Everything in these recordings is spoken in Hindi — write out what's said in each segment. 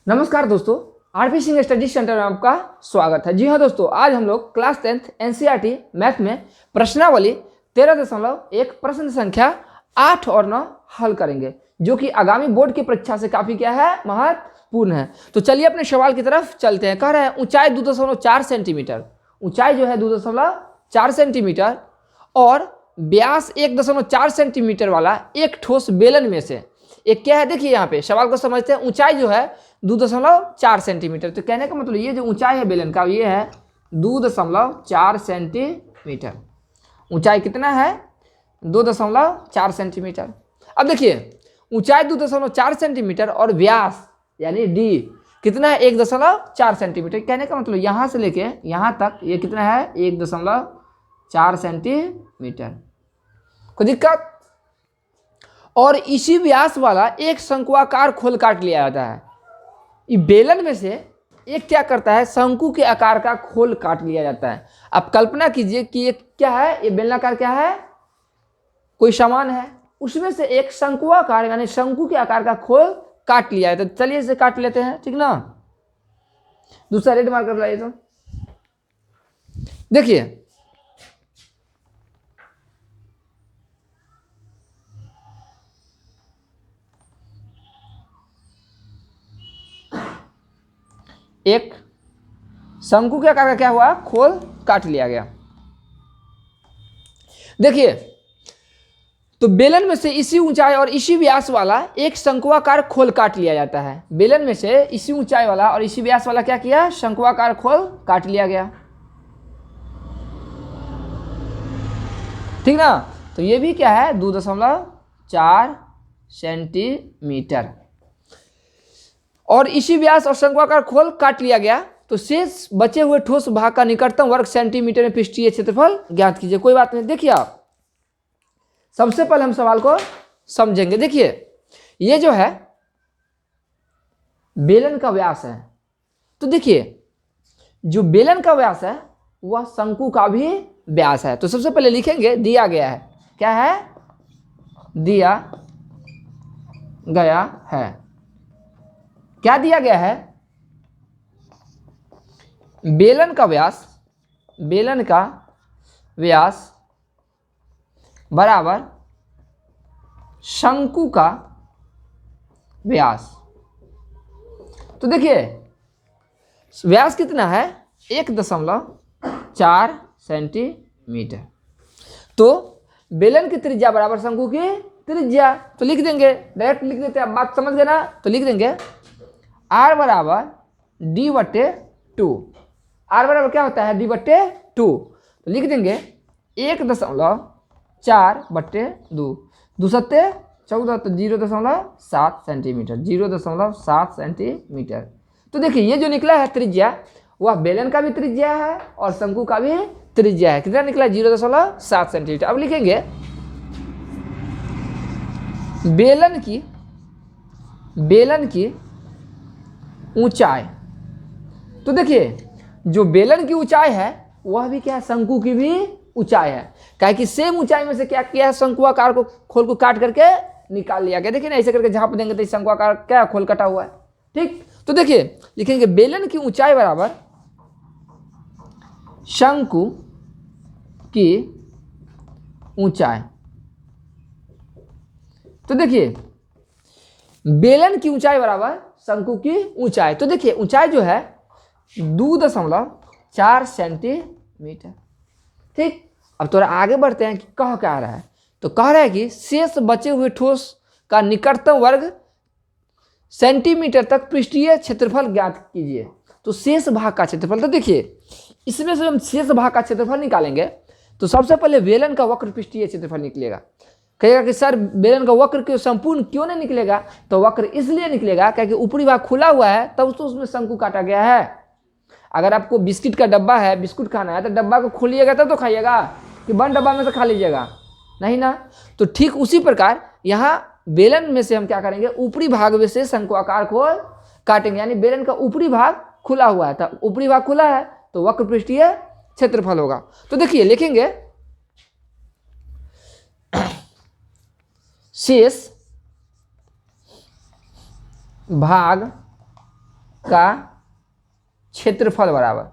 नमस्कार दोस्तों, आरपी सिंह स्टडी सेंटर में आपका स्वागत है। जी हाँ दोस्तों, आज हम लोग क्लास 10th एनसीईआरटी मैथ में प्रश्नावली 13.1 प्रश्न संख्या 8 और 9 हल करेंगे, जो कि आगामी बोर्ड की परीक्षा से काफी क्या है, महत्वपूर्ण है। तो चलिए अपने सवाल की तरफ चलते हैं। कह रहे हैं ऊंचाई 2.4 सेंटीमीटर, ऊंचाई जो है 2.4 सेंटीमीटर और व्यास 1.4 सेंटीमीटर वाला एक ठोस बेलन में से एक क्या है, देखिए यहाँ पे सवाल को समझते हैं। ऊंचाई जो है 2.4 सेंटीमीटर, तो कहने का मतलब ये जो ऊंचाई है बेलन का, ये है 2.4 सेंटीमीटर। ऊंचाई कितना है, 2.4 सेंटीमीटर। अब देखिए ऊंचाई 2.4 सेंटीमीटर और व्यास यानी डी कितना है, 1.4 सेंटीमीटर। कहने का मतलब यहाँ से लेके यहाँ तक ये कितना है, 1.4 सेंटीमीटर। कोई दिक्कत? और इसी व्यास वाला एक शंकुआकार खोल काट लिया जाता है। ये बेलन में से एक क्या करता है, शंकु के आकार का खोल काट लिया जाता है। अब कल्पना कीजिए कि ये क्या है, ये बेलनाकार क्या है, कोई सामान है, उसमें से एक शंकुआकार यानी शंकु के आकार का खोल काट लिया है। तो चलिए इसे काट लेते हैं, ठीक ना। दूसरा रेड मार्कर लाइए। तो देखिए एक शंकु के आकार का क्या हुआ, खोल काट लिया गया। देखिए तो बेलन में से इसी ऊंचाई और इसी व्यास वाला एक शंकुआकार खोल काट लिया जाता है। बेलन में से इसी ऊंचाई वाला और इसी व्यास वाला क्या किया, शंकुआकार खोल काट लिया गया, ठीक ना। तो ये भी क्या है, 2.4 सेंटीमीटर और इसी व्यास और शंकुआकार खोल काट लिया गया। तो शेष बचे हुए ठोस भाग का निकटतम वर्ग सेंटीमीटर में पृष्ठीय क्षेत्रफल ज्ञात कीजिए। कोई बात नहीं, देखिए आप सबसे पहले हम सवाल को समझेंगे। देखिए ये जो है बेलन का व्यास है, तो देखिए जो बेलन का व्यास है वह शंकु का भी व्यास है। तो सबसे पहले लिखेंगे, दिया गया है, क्या है, दिया गया है, क्या दिया गया है, बेलन का व्यास, बेलन का व्यास बराबर शंकु का व्यास। तो देखिए व्यास कितना है, 1.4 सेंटीमीटर। तो बेलन की त्रिज्या बराबर शंकु की त्रिज्या। तो लिख देंगे, डायरेक्ट लिख देते हैं। आप बात समझ गए ना। तो लिख देंगे r बराबर d/2। r बराबर क्या होता है, d/2। तो लिख देंगे 1.4/2, 2 सत्ते 14, तो 0.7 सेंटीमीटर, 0.7 सेंटीमीटर। तो देखिए ये जो निकला है त्रिज्या, वह बेलन का भी त्रिज्या है और शंकु का भी त्रिज्या है। कितना निकला, 0.7 सेंटीमीटर। अब लिखेंगे बेलन की ऊंचाई। तो देखिए जो बेलन की ऊंचाई है वह भी क्या है, शंकु की भी ऊंचाई है। क्या कि सेम ऊंचाई में से क्या किया है, शंकुआकार को खोल को काट करके निकाल लिया गया। देखिए ना, ऐसे करके झाँप देंगे तो शंकुआकार क्या खोल कटा हुआ है, ठीक। तो देखिए लिखेंगे बेलन की ऊंचाई बराबर शंकु की ऊंचाई। तो देखिए बेलन की ऊंचाई बराबर शंकु की ऊंचाई। तो देखिए ऊंचाई जो है 2.4 सेंटीमीटर, ठीक। अब थोड़ा आगे बढ़ते हैं कि कह क्या रहा है। तो कह रहा है कि शेष बचे हुए ठोस का निकटतम वर्ग सेंटीमीटर तक पृष्ठीय क्षेत्रफल ज्ञात कीजिए। तो शेष भाग का क्षेत्रफल, तो देखिए इसमें से हम शेष भाग का क्षेत्रफल निकालेंगे तो सबसे पहले बेलन का वक्र पृष्ठीय क्षेत्रफल निकलेगा। कहेगा कि सर बेलन का वक्र क्यों संपूर्ण क्यों नहीं निकलेगा, तो वक्र इसलिए निकलेगा क्योंकि ऊपरी भाग खुला हुआ है, तब तो उसमें शंकु काटा गया है। अगर आपको बिस्किट का डब्बा है, बिस्कुट खाना है, तो डब्बा को खोलिएगा तब तो खाइएगा, कि बंद डब्बा में से खा लीजिएगा, नहीं ना। तो ठीक उसी प्रकार यहाँ बेलन में से हम क्या करेंगे, ऊपरी भाग में से शंकुआकार को काटेंगे। यानी बेलन का ऊपरी भाग खुला हुआ है, तो ऊपरी भाग खुला है तो वक्र पृष्ठीय क्षेत्रफल होगा। तो देखिए लिखेंगे शेष भाग का क्षेत्रफल बराबर,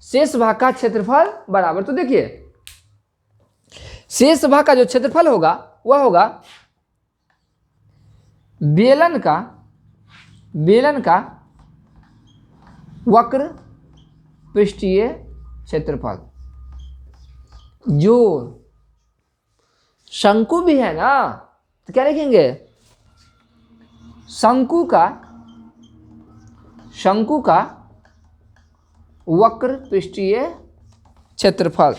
शेष भाग का क्षेत्रफल बराबर। तो देखिए शेष भाग का जो क्षेत्रफल होगा वह होगा बेलन का वक्र पृष्ठीय क्षेत्रफल, जो शंकु भी है ना, तो क्या लिखेंगे, शंकु का वक्र पृष्ठीय क्षेत्रफल।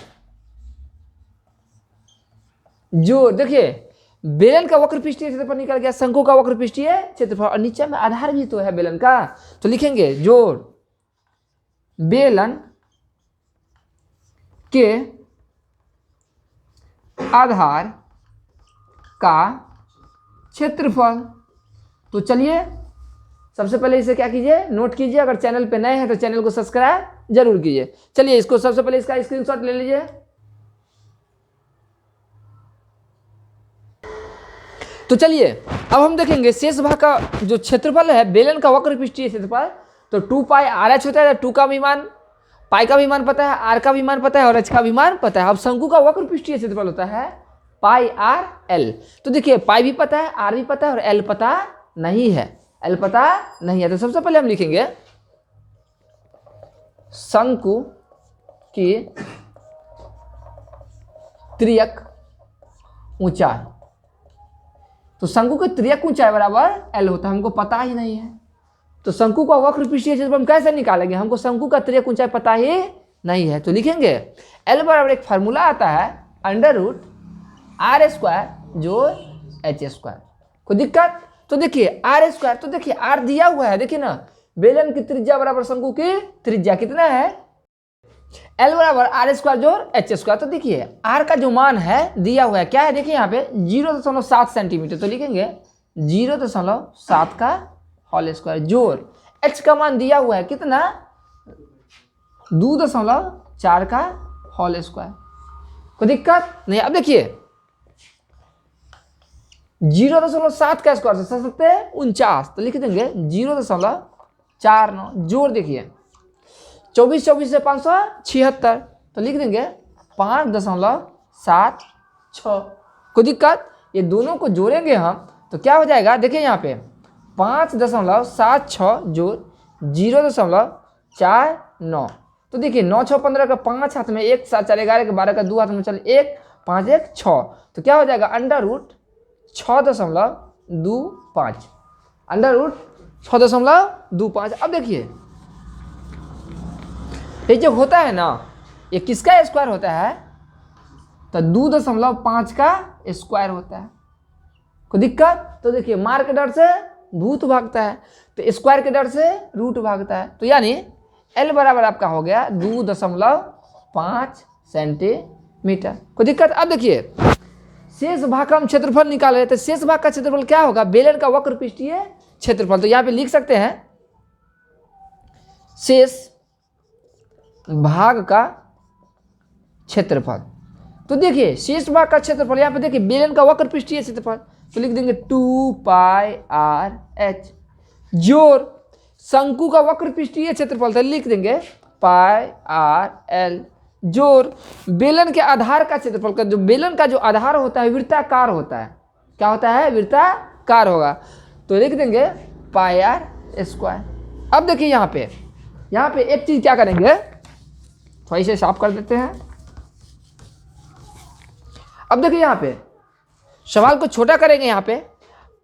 जो देखिए बेलन का वक्र पृष्ठीय क्षेत्रफल निकल गया, शंकु का वक्र पृष्ठीय क्षेत्रफल, और नीचे में आधार भी तो है बेलन का, तो लिखेंगे जोड़ बेलन के आधार का क्षेत्रफल। तो चलिए सबसे पहले इसे क्या कीजिए, नोट कीजिए। अगर चैनल पे नए हैं तो चैनल को सब्सक्राइब जरूर कीजिए। चलिए इसको सबसे पहले इसका स्क्रीनशॉट ले लीजिए। तो चलिए अब हम देखेंगे शेष भाग का जो क्षेत्रफल है बेलन का वक्र पृष्ठीय क्षेत्रफल, तो 2 पाई आर एच होता है। 2 का भी मान, पाई का भी मान पता है, आर का भी मान पता है और एच का भी मान पता है। अब शंकु का वक्र पृष्ठीय क्षेत्रफल होता है पाई आर एल। तो देखिए पाई भी पता है, आर भी पता है और एल पता नहीं है, एल पता नहीं है। तो सबसे पहले हम लिखेंगे शंकु की त्रियक ऊंचाई। तो शंकु की त्रियक ऊंचाई बराबर एल होता है, हमको पता ही नहीं है। तो शंकु का वक्र पृष्ठीय क्षेत्रफल हम कैसे निकालेंगे, हमको शंकु का त्रियक ऊंचाई पता ही नहीं है। तो लिखेंगे एल बराबर एक फार्मूला आता है √r² जोड़ h²। कोई दिक्कत? तो देखिए r², तो देखिए r दिया हुआ है, देखिए ना बेलन की त्रिज्या बराबर शंकु की त्रिज्या कितना है, L बराबर r² जोड़ h²। तो देखिए r का जो मान है दिया हुआ है, क्या है देखिए यहाँ पे 0.7 सेंटीमीटर। तो लिखेंगे 0.7 का होल स्क्वायर जोड़ h का मान दिया हुआ है कितना 2.4 का होल स्क्वायर। कोई दिक्कत नहीं। अब देखिए 0.7 का स्क्वायर से 49, तो लिख देंगे 0.49 जोड़ देखिए 24 से 576, तो लिख देंगे 5.76। कोई दिक्कत? ये दोनों को जोड़ेंगे हम तो क्या हो जाएगा, देखिए यहाँ पे 5.76 जोड़ 0.49। तो देखिए 9 6 15 का 5 हाथ में 1 7 4 11 के 12 का 2 हाथ में चल 1 5 1 6, तो क्या हो जाएगा √6.25, √6.25। अब देखिए ये जो होता है ना, ये किसका स्क्वायर होता है, तो 2.5 का स्क्वायर होता है। कोई दिक्कत? तो देखिए मार के डर से भूत भागता है, तो स्क्वायर के डर से रूट भागता है। तो यानी L बराबर आपका हो गया 2.5 सेंटीमीटर। कोई दिक्कत? अब देखिए शेष भाग का हम क्षेत्रफल निकाल रहे थे, शेष भाग का क्षेत्रफल क्या होगा, बेलन का वक्र पृष्ठीय क्षेत्रफल। तो यहाँ पे लिख सकते हैं शेष भाग का क्षेत्रफल। तो देखिए शेष भाग का क्षेत्रफल यहाँ पे देखिए बेलन का वक्र पृष्ठीय क्षेत्रफल, तो लिख देंगे 2 पाई आर एच जोड़ शंकु का वक्र पृष्ठीय क्षेत्रफल, तो लिख देंगे पाई आर एल जोड़ बेलन के आधार का क्षेत्रफल का, जो बेलन का जो आधार होता है वृत्ताकार होता है, क्या होता है, वृत्ताकार होगा, तो लिख देंगे पाई आर स्क्वायर। अब देखिए यहाँ पे एक चीज क्या करेंगे, थोड़ा इसे साफ कर देते हैं। अब देखिए यहाँ पे सवाल को छोटा करेंगे, यहाँ पे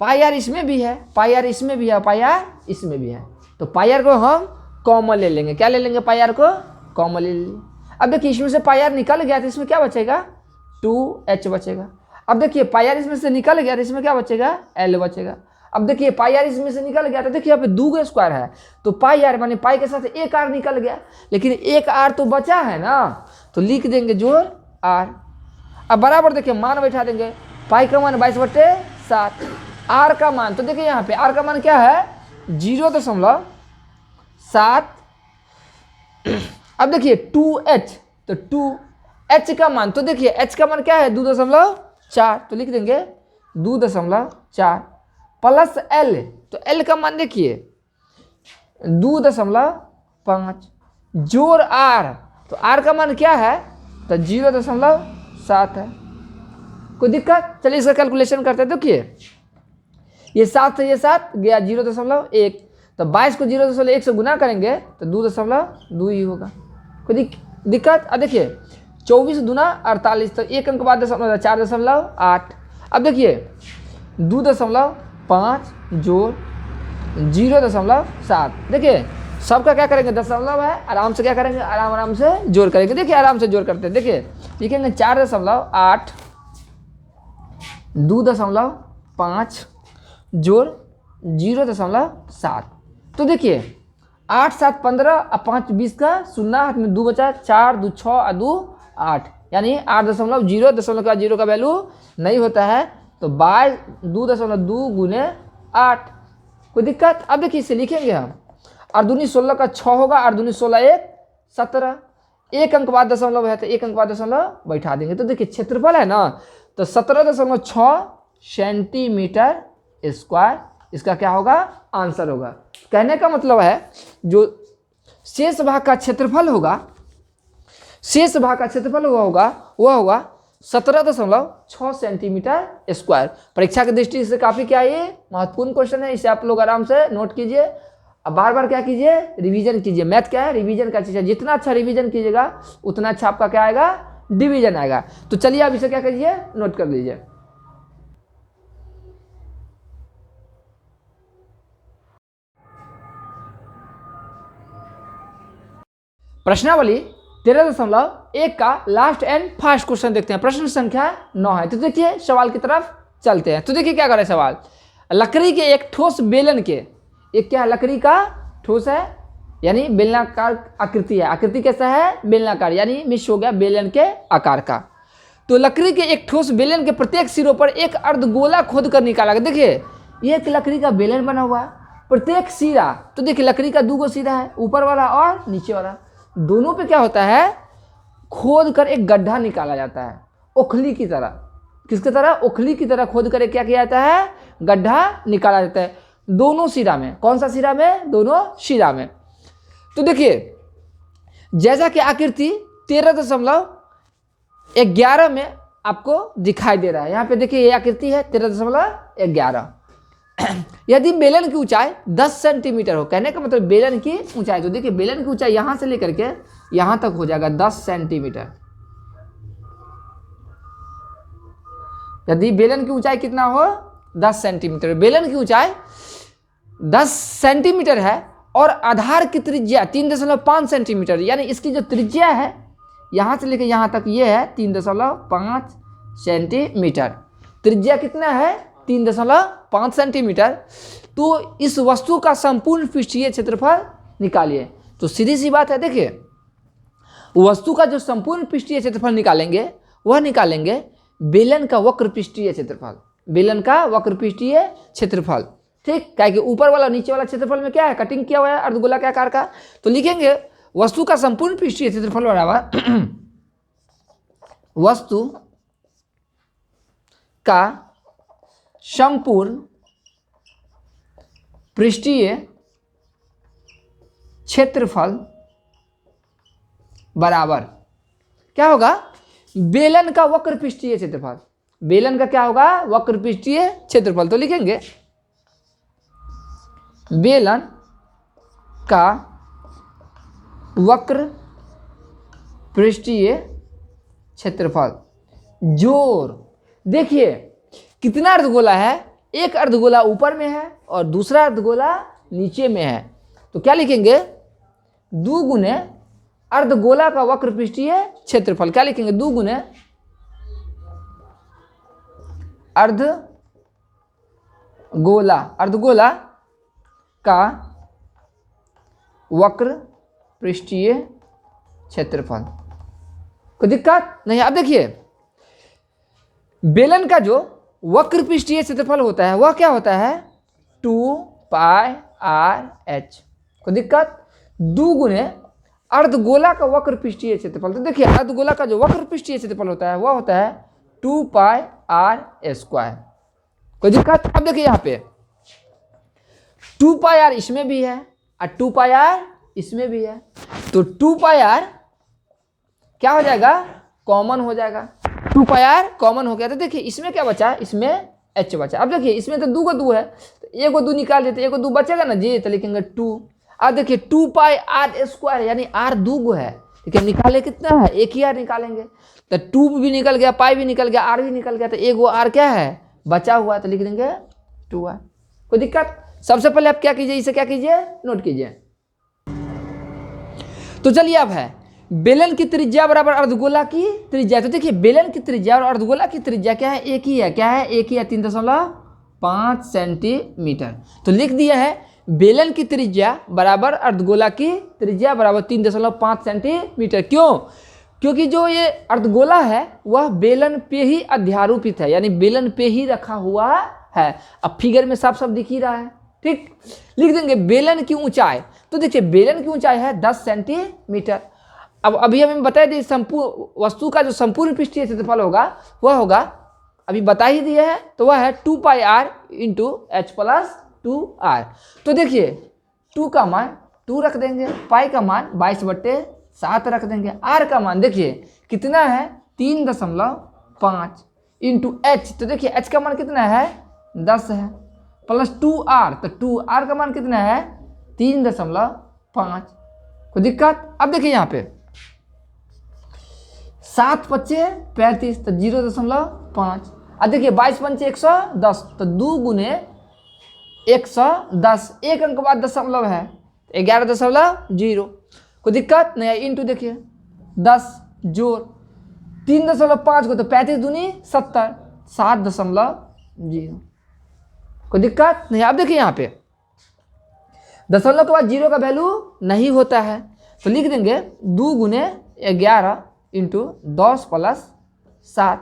पाई आर इसमें भी है, पाई आर इसमें भी है, पाई आर इसमें भी है, तो पाई आर को हम कॉमन ले लेंगे। क्या ले लेंगे, पाई आर को कॉमन ले लेंगे। अब देखिए इसमें से पाई आर निकल गया तो इसमें क्या बचेगा, 2h बचेगा। अब देखिए पाई आर इसमें से निकल गया तो इसमें क्या बचेगा, L बचेगा। अब देखिए पाई आर इसमें से निकल गया तो देखिए यहाँ पे 2 स्क्वायर है, तो पाई आर माने पाई के साथ एक आर निकल गया, लेकिन एक आर तो बचा है ना, तो लिख देंगे जोड़ r। अब बराबर देखिए मान बैठा देंगे, पाई का मान 22/7, आर का मान, तो देखिए यहाँ पे आर का मान क्या है 0.7। अब देखिए 2h, तो 2h का मान, तो देखिए h का मान क्या है 2.4, तो लिख देंगे 2.4 प्लस L, तो L का मान देखिए 2.5 जोड़ आर, तो आर का मान क्या है, तो 0.7 है। कोई दिक्कत? चलिए इसका कैलकुलेशन करते हैं। देखिए ये 7 से ये 7 गया 0.1, तो 22 को 0.1 से गुना करेंगे तो 2.2 ही होगा। कोई दिक्कत? अब देखिए 24 दूना 48, तो एक अंक बाद 4.8। अब देखिए 2.5 जोड़ 0.7, देखिए सबका क्या करेंगे, दशमलव है, आराम से क्या करेंगे, आराम से जोड़ करेंगे। देखिए आराम से जोड़ करते हैं। देखिए लिखेंगे 4.8 2.5 जोड़ 0.7। तो देखिए 8 7 15 और 5 20 का 0 हाथ में 2 बचा, 4 2 6 और 2 8, यानी 8.0 दशमलव का 0 का वैल्यू नहीं होता है, तो 2.2 गुने 8। कोई दिक्कत? अब देखिए इसे लिखेंगे हम, 8 दूनी 16 का 6 होगा, 8 दूनी 16 1 17, एक अंक बाद दशमलव है तो एक अंक बाद दशमलव बैठा देंगे। तो देखिए क्षेत्रफल है ना, तो 17.6 सेंटीमीटर स्क्वायर इसका क्या होगा, आंसर होगा। कहने का मतलब है जो शेष भाग का क्षेत्रफल होगा, शेष भाग का क्षेत्रफल होगा वह होगा 17.6 सेंटीमीटर स्क्वायर। परीक्षा की दृष्टि से काफी क्या ये महत्वपूर्ण क्वेश्चन है, इसे आप लोग आराम से नोट कीजिए। अब बार बार क्या कीजिए, रिवीजन कीजिए। मैथ क्या है, रिवीजन का चीज है, जितना अच्छा रिवीजन कीजिएगा उतना अच्छा आपका क्या आएगा, डिवीजन आएगा। तो चलिए आप इसे क्या कीजिए, नोट कर लीजिए। प्रश्नावली 13.1 का लास्ट एंड फर्स्ट क्वेश्चन देखते हैं। प्रश्न संख्या 9 है। तो देखिए सवाल की तरफ चलते हैं। तो देखिए क्या कर रहा है सवाल, लकड़ी के एक ठोस बेलन के, एक क्या है, लकड़ी का ठोस है यानी बेलनाकार आकृति है, आकृति कैसा है, बेलनाकार, यानी मिस हो गया बेलन के आकार का। तो लकड़ी के एक ठोस बेलन के प्रत्येक सिरों पर एक अर्धगोला खोद कर निकाला गया। देखिए ये एक लकड़ी का बेलन बना हुआ है, प्रत्येक सिरा, तो देखिए लकड़ी का 2 सिरा है, ऊपर वाला और नीचे वाला, दोनों पे क्या होता है, खोद कर एक गड्ढा निकाला जाता है, ओखली की तरह। किसकी तरह, ओखली की तरह खोद कर क्या किया जाता है, गड्ढा निकाला जाता है दोनों सिरा में। कौन सा सिरा में, दोनों सिरा में। तो देखिए जैसा कि आकृति 13.11 में आपको दिखाई दे रहा है, यहाँ पे देखिए ये आकृति है 13.11। यदि बेलन की ऊंचाई 10 सेंटीमीटर हो, कहने का मतलब बेलन की ऊंचाई, तो देखिए बेलन की ऊंचाई यहां से लेकर के यहां तक हो जाएगा 10 सेंटीमीटर। यदि बेलन की ऊंचाई कितना हो, 10 सेंटीमीटर, बेलन की ऊंचाई 10 सेंटीमीटर है और आधार की त्रिज्या 3.5 सेंटीमीटर, यानी इसकी जो त्रिज्या है यहां से लेकर यहां तक ये है 3.5 सेंटीमीटर। त्रिज्या कितना है, 3.5 सेंटीमीटर। तो इस वस्तु का संपूर्ण पृष्ठीय क्षेत्रफल निकालिए। तो सीधी सी बात है, देखिए वस्तु का जो संपूर्ण पृष्ठीय क्षेत्रफल निकालेंगे वह निकालेंगे बेलन का वक्र पृष्ठीय क्षेत्रफल, बेलन का वक्र पृष्ठीय क्षेत्रफल। ठीक, क्या कि ऊपर वाला नीचे वाला क्षेत्रफल में क्या है, कटिंग किया हुआ है अर्धगोला के आकार का। तो लिखेंगे वस्तु का संपूर्ण पृष्ठीय क्षेत्रफल बराबर वस्तु का संपूर्ण पृष्ठीय क्षेत्रफल बराबर क्या होगा, बेलन का वक्र पृष्ठीय क्षेत्रफल। बेलन का क्या होगा, वक्र पृष्ठीय क्षेत्रफल। तो लिखेंगे बेलन का वक्र पृष्ठीय क्षेत्रफल जोड़, देखिए कितना अर्धगोला है, एक अर्धगोला ऊपर में है और दूसरा अर्धगोला नीचे में है। तो क्या लिखेंगे, 2 गुने अर्धगोला का वक्र पृष्ठीय क्षेत्रफल। क्या लिखेंगे, 2 गुने अर्धगोला, अर्धगोला का वक्र पृष्ठीय क्षेत्रफल। कोई दिक्कत नहीं। अब देखिए बेलन का जो वक्र पृष्ठीय क्षेत्रफल होता है वह क्या होता है, 2πr/h। कोई दिक्कत, 2 गुने अर्धगोला का वक्र पृष्ठीय क्षेत्रफल। तो देखिए अर्धगोला का जो वक्र पृष्ठीय क्षेत्रफल होता है वह होता है 2πr²। कोई दिक्कत। अब देखिए यहाँ पे 2πr इसमें भी है और 2 पाई आर इसमें भी है, तो 2 पाई आर क्या हो जाएगा, कॉमन हो जाएगा। 2 पाई आर कॉमन हो गया, तो देखिए इसमें क्या बचा, इसमें h बचा। अब देखिए इसमें तो 2 को 2 है, तो 1 को 2 निकाल देते, 1 को 2 बचेगा ना जी, तो लिखेंगे 2। अब देखिए 2 पाई आर स्क्वायर यानी आर 2 गो है, देखिए हम निकाले कितना है, एक ही आर निकालेंगे, तो 2 भी निकल गया, पाई भी निकल गया, आर भी निकल गया, तो एक वो आर क्या है बचा हुआ है, तो लिख देंगे 2r। कोई दिक्कत? सबसे पहले आप क्या कीजिए, इसे क्या कीजिए, नोट कीजिए। तो चलिए अब है बेलन की त्रिज्या बराबर अर्धगोला की त्रिज्या। तो देखिए बेलन की त्रिज्या और अर्धगोला की त्रिज्या क्या है, एक ही है, क्या है, एक ही है, 3.5 सेंटीमीटर। तो लिख दिया है बेलन की त्रिज्या बराबर अर्धगोला की त्रिज्या बराबर 3.5 सेंटीमीटर। क्यों? क्योंकि जो ये अर्धगोला है वह बेलन पे ही अध्यारोपित है, यानी बेलन पे ही रखा हुआ है। अब फिगर में साफ साफ दिख ही रहा है, ठीक। लिख देंगे बेलन की ऊंचाई, तो देखिए बेलन की ऊंचाई है 10 सेंटीमीटर। अब अभी हमें बता दी संपूर्ण वस्तु का जो संपूर्ण पृष्ठीय क्षेत्रफल होगा वह होगा, अभी बता ही दिया है, तो वह है 2 pi R into H plus 2r। तो देखिए 2 का मान 2 रख देंगे, पाई का मान 22/7 रख देंगे, r का मान देखिए कितना है 3.5 इंटू एच, तो देखिए h का मान कितना है 10 है, प्लस 2r, तो 2r का मान कितना है 3.5। कोई दिक्कत? अब देखिए यहाँ पे 7 पच्चे 35, तो 0.5। अब देखिए 22 पंचे 110, तो 2 गुने 110, एक अंक बाद दशमलव है 11.0। कोई दिक्कत नहीं? इंटू देखिए 10 जोड़ 3.5 को, तो 35 दूनी 70, 7.0। कोई दिक्कत नहीं? अब देखिए यहाँ पे दशमलव के बाद 0 का वैल्यू नहीं होता है, तो लिख देंगे 2 गुने 11 इंटू 10 प्लस 7।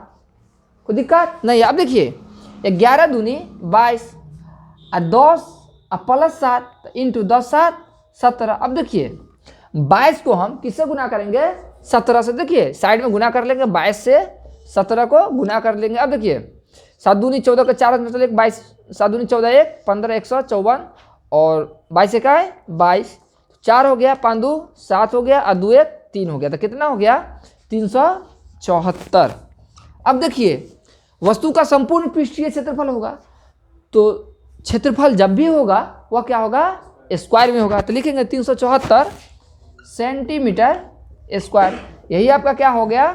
कोई दिक्कत नहीं? अब देखिए 11 दूनी 22 और 10 और प्लस 7 इंटू 10 7 17। अब देखिए 22 को हम किससे गुना करेंगे, 17 से। देखिए साइड में गुना कर लेंगे, 22 से 17 को गुना कर लेंगे। अब देखिए 7 दूनी 14 का 4 मतलब 22, 7 दूनी 14 1 15 154 और 22 का है 22, 4 हो गया, 5 2 7 हो गया और 2 1 3 हो गया, तो कितना हो गया 374। अब देखिए वस्तु का संपूर्ण पृष्ठीय क्षेत्रफल होगा, तो क्षेत्रफल जब भी होगा वह क्या होगा, स्क्वायर में होगा, तो लिखेंगे 374 सेंटीमीटर स्क्वायर। यही आपका क्या हो गया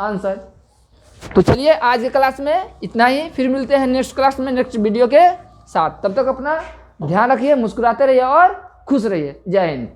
आंसर। तो चलिए आज के क्लास में इतना ही, फिर मिलते हैं नेक्स्ट क्लास में नेक्स्ट वीडियो के साथ। तब तक अपना ध्यान रखिए, मुस्कुराते रहिए और खुश रहिए। जय हिंद।